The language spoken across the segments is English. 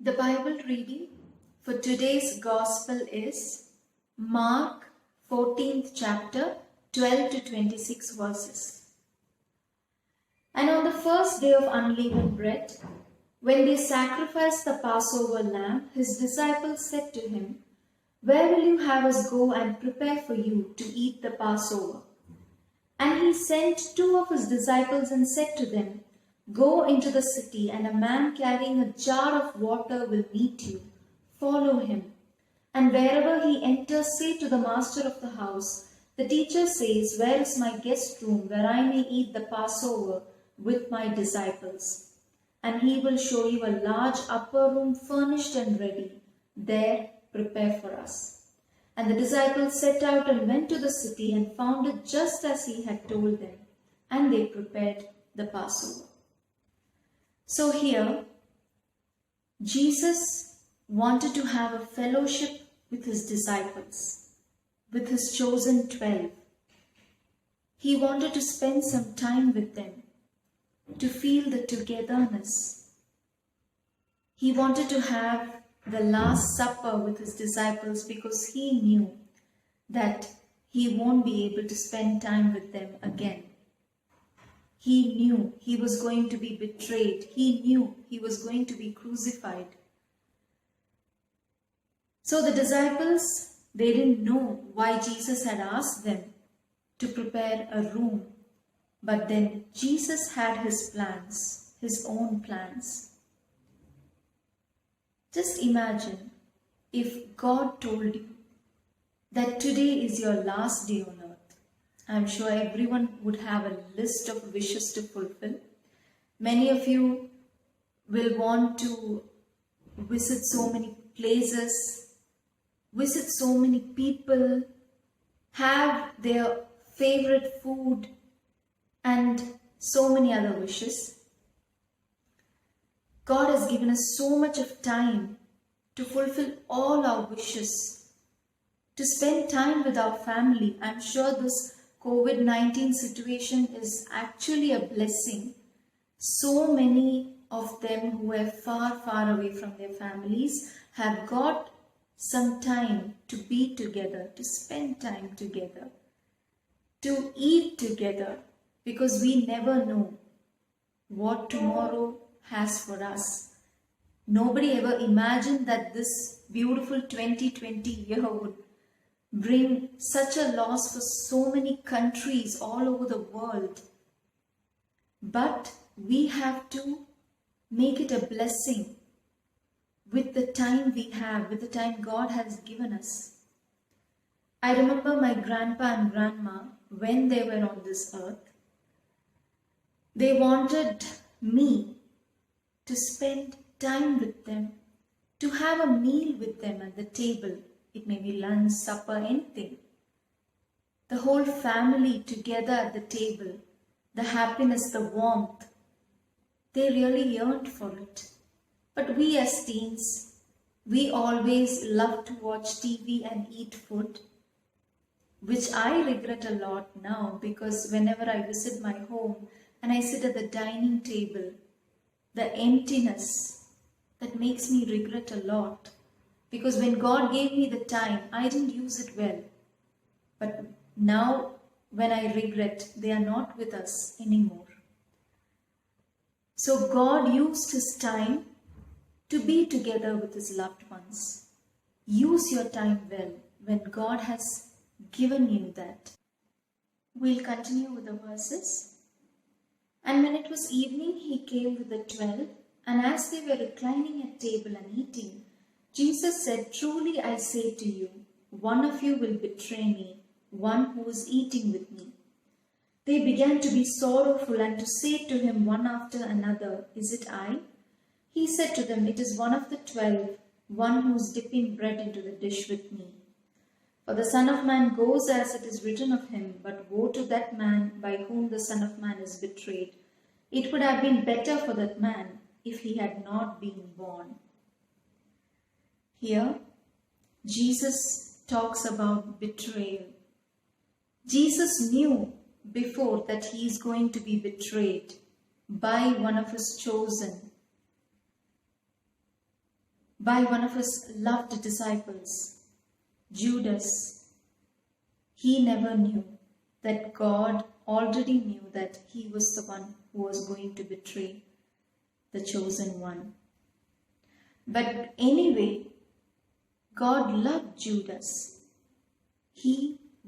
The Bible reading for today's Gospel is Mark 14th chapter 12 to 26 verses. And on the first day of unleavened bread, when they sacrificed the Passover lamb, his disciples said to him, "Where will you have us go and prepare for you to eat the Passover?" And he sent two of his disciples and said to them, "Go into the city, and a man carrying a jar of water will meet you. Follow him. And wherever he enters, say to the master of the house, 'The teacher says, where is my guest room where I may eat the Passover with my disciples?' And he will show you a large upper room furnished and ready. There prepare for us." And the disciples set out and went to the city and found it just as he had told them, and they prepared the Passover. So here, Jesus wanted to have a fellowship with his disciples, with his chosen 12. He wanted to spend some time with them, to feel the togetherness. He wanted to have the Last Supper with his disciples because he knew that he won't be able to spend time with them again. He knew he was going to be betrayed. He knew he was going to be crucified. So the disciples, they didn't know why Jesus had asked them to prepare a room. But then Jesus had his plans, his own plans. Just imagine if God told you that today is your last day on earth. I'm sure everyone would have a list of wishes to fulfill. Many of you will want to visit so many places, visit so many people, have their favorite food, and so many other wishes. God has given us so much of time to fulfill all our wishes, to spend time with our family. I'm sure this COVID-19 situation is actually a blessing. So many of them who are far, far away from their families have got some time to be together, to spend time together, to eat together, because we never know what tomorrow has for us. Nobody ever imagined that this beautiful 2020 year would bring such a loss for so many countries all over the world. But we have to make it a blessing with the time we have, with the time God has given us. I remember my grandpa and grandma, when they were on this earth, they wanted me to spend time with them, to have a meal with them at the table. It may be lunch, supper, anything. The whole family together at the table, the happiness, the warmth, they really yearned for it. But we as teens, we always love to watch TV and eat food, which I regret a lot now, because whenever I visit my home and I sit at the dining table, the emptiness, that makes me regret a lot. Because when God gave me the time, I didn't use it well. But now, when I regret, they are not with us anymore. So God used his time to be together with his loved ones. Use your time well when God has given you that. We'll continue with the verses. And when it was evening, he came with the 12, and as they were reclining at table and eating, Jesus said, "Truly I say to you, one of you will betray me, one who is eating with me." They began to be sorrowful and to say to him one after another, "Is it I?" He said to them, "It is one of the 12, one who is dipping bread into the dish with me. For the Son of Man goes as it is written of him, but woe to that man by whom the Son of Man is betrayed. It would have been better for that man if he had not been born." Here, Jesus talks about betrayal. Jesus knew before that he is going to be betrayed by one of his chosen. by one of his loved disciples, Judas. He never knew that God already knew that he was the one who was going to betray the chosen one. But anyway, God loved Judas. He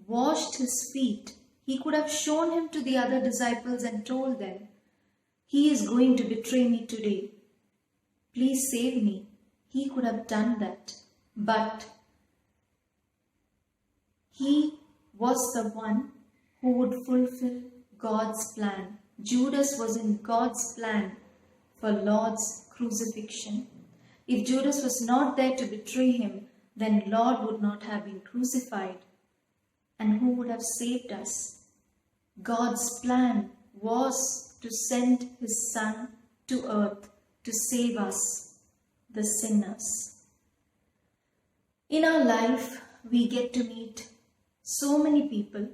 washed his feet. He could have shown him to the other disciples and told them, "He is going to betray me today. Please save me." He could have done that. But he was the one who would fulfill God's plan. Judas was in God's plan for Lord's crucifixion. If Judas was not there to betray him, then Lord would not have been crucified. And who would have saved us? God's plan was to send his Son to earth to save us, the sinners. In our life, we get to meet so many people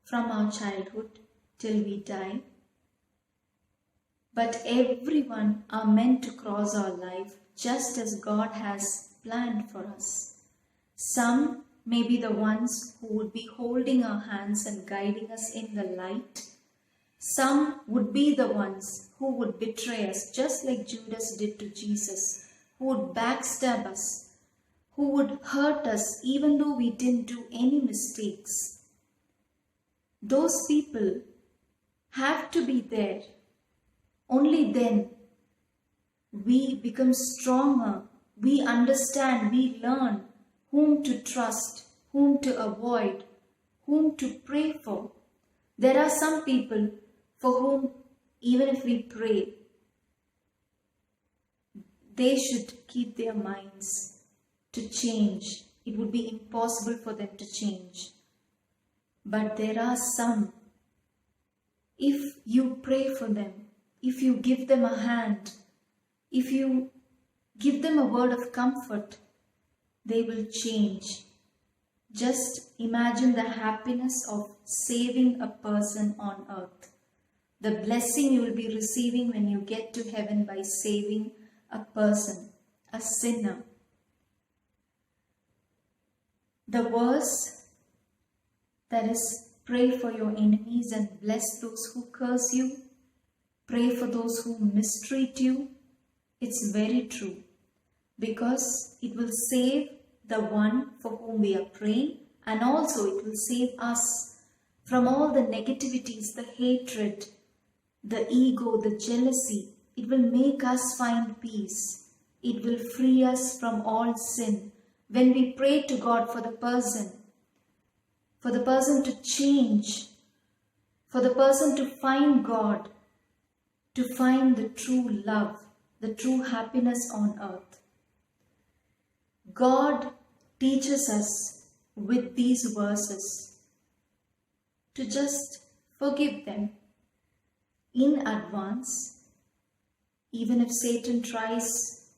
from our childhood till we die. But everyone are meant to cross our life just as God has planned for us. Some may be the ones who would be holding our hands and guiding us in the light. Some would be the ones who would betray us, just like Judas did to Jesus, who would backstab us, who would hurt us even though we didn't do any mistakes. Those people have to be there. Only then we become stronger. We understand, we learn whom to trust, whom to avoid, whom to pray for. There are some people for whom, even if we pray, they should keep their minds to change. It would be impossible for them to change. But there are some, if you pray for them, if you give them a hand, if you give them a word of comfort, they will change. Just imagine the happiness of saving a person on earth. The blessing you will be receiving when you get to heaven by saving a person, a sinner. The verse that is, pray for your enemies and bless those who curse you, pray for those who mistreat you. It's very true, because it will save the one for whom we are praying, and also it will save us from all the negativities, the hatred, the ego, the jealousy. It will make us find peace. It will free us from all sin. When we pray to God for the person to change, for the person to find God, to find the true love, the true happiness on earth. God teaches us with these verses to just forgive them in advance, even if Satan tries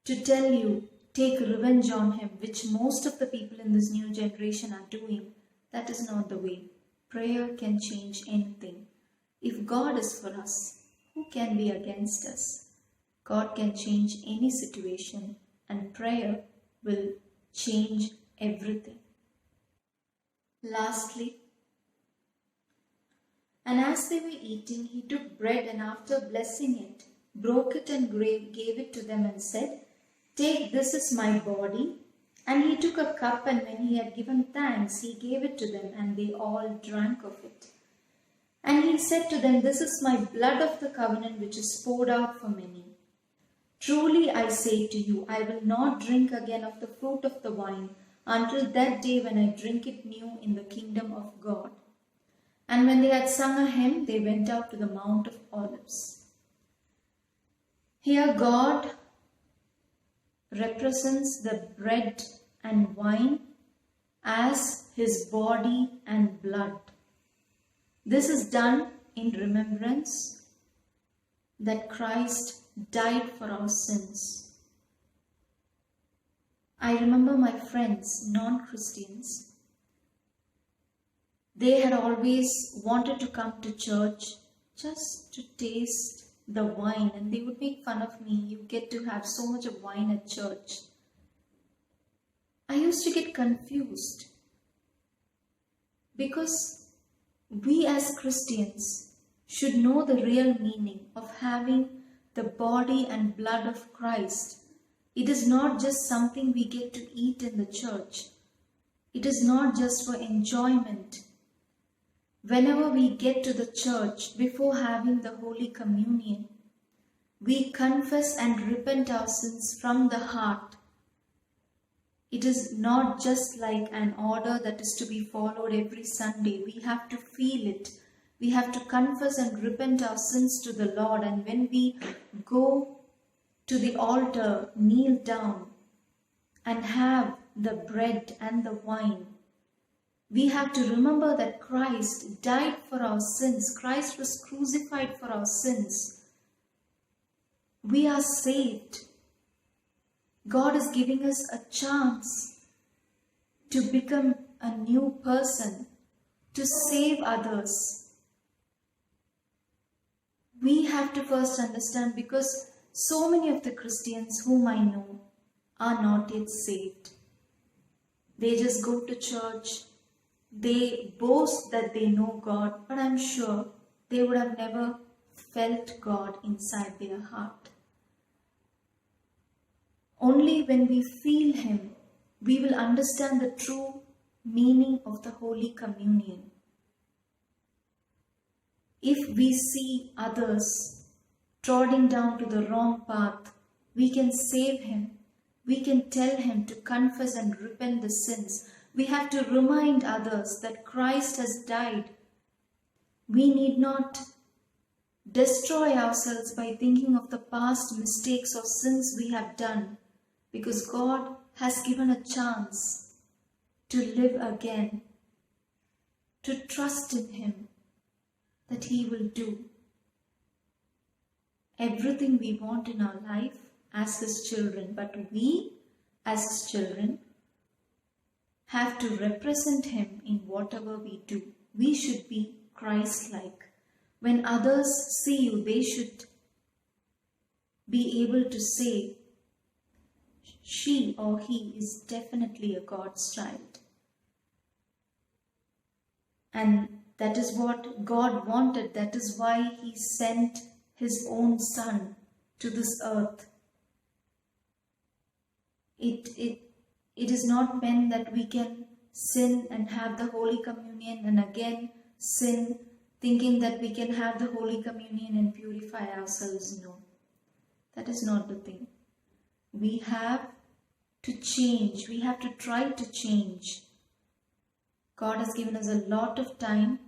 to tell you, take revenge on him, which most of the people in this new generation are doing. That is not the way. Prayer can change anything. If God is for us, who can be against us? God can change any situation, and prayer will change everything. Lastly, and as they were eating, he took bread and after blessing it, broke it and gave it to them and said, "Take, this is my body." And he took a cup, and when he had given thanks, he gave it to them, and they all drank of it. And he said to them, "This is my blood of the covenant, which is poured out for many. Truly I say to you, I will not drink again of the fruit of the vine until that day when I drink it new in the kingdom of God." And when they had sung a hymn, they went out to the Mount of Olives. Here God represents the bread and wine as his body and blood. This is done in remembrance that Christ died for our sins. I remember my friends, non-Christians, they had always wanted to come to church just to taste the wine, and they would make fun of me. You get to have so much of wine at church. I used to get confused because we as Christians should know the real meaning of having the body and blood of Christ. It is not just something we get to eat in the church. It is not just for enjoyment. Whenever we get to the church before having the Holy Communion, we confess and repent our sins from the heart. It is not just like an order that is to be followed every Sunday. We have to feel it. We have to confess and repent our sins to the Lord. And when we go to the altar, kneel down and have the bread and the wine, we have to remember that Christ died for our sins. Christ was crucified for our sins. We are saved. God is giving us a chance to become a new person, to save others. We have to first understand, because so many of the Christians whom I know are not yet saved. They just go to church. They boast that they know God, but I'm sure they would have never felt God inside their heart. Only when we feel Him, we will understand the true meaning of the Holy Communion. If we see others trotting down to the wrong path, we can save him. We can tell him to confess and repent the sins. We have to remind others that Christ has died. We need not destroy ourselves by thinking of the past mistakes or sins we have done, because God has given a chance to live again, to trust in Him that He will do everything we want in our life as His children. But we as His children have to represent Him in whatever we do. We should be Christ-like. When others see you, they should be able to say, she or he is definitely a God's child. And that is what God wanted. That is why He sent His own Son to this earth. It is not meant that we can sin and have the Holy Communion and again sin, thinking that we can have the Holy Communion and purify ourselves. No, that is not the thing. We have to change. We have to try to change. God has given us a lot of time.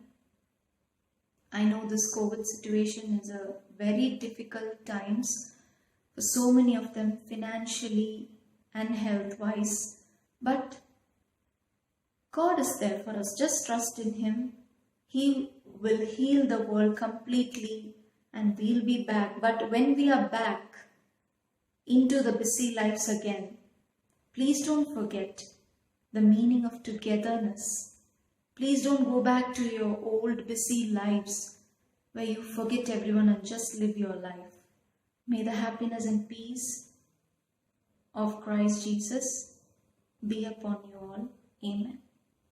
I know this COVID situation is a very difficult times for so many of them, financially and health-wise. But God is there for us. Just trust in Him. He will heal the world completely and we'll be back. But when we are back into the busy lives again, please don't forget the meaning of togetherness. Please don't go back to your old busy lives where you forget everyone and just live your life. May the happiness and peace of Christ Jesus be upon you all. Amen.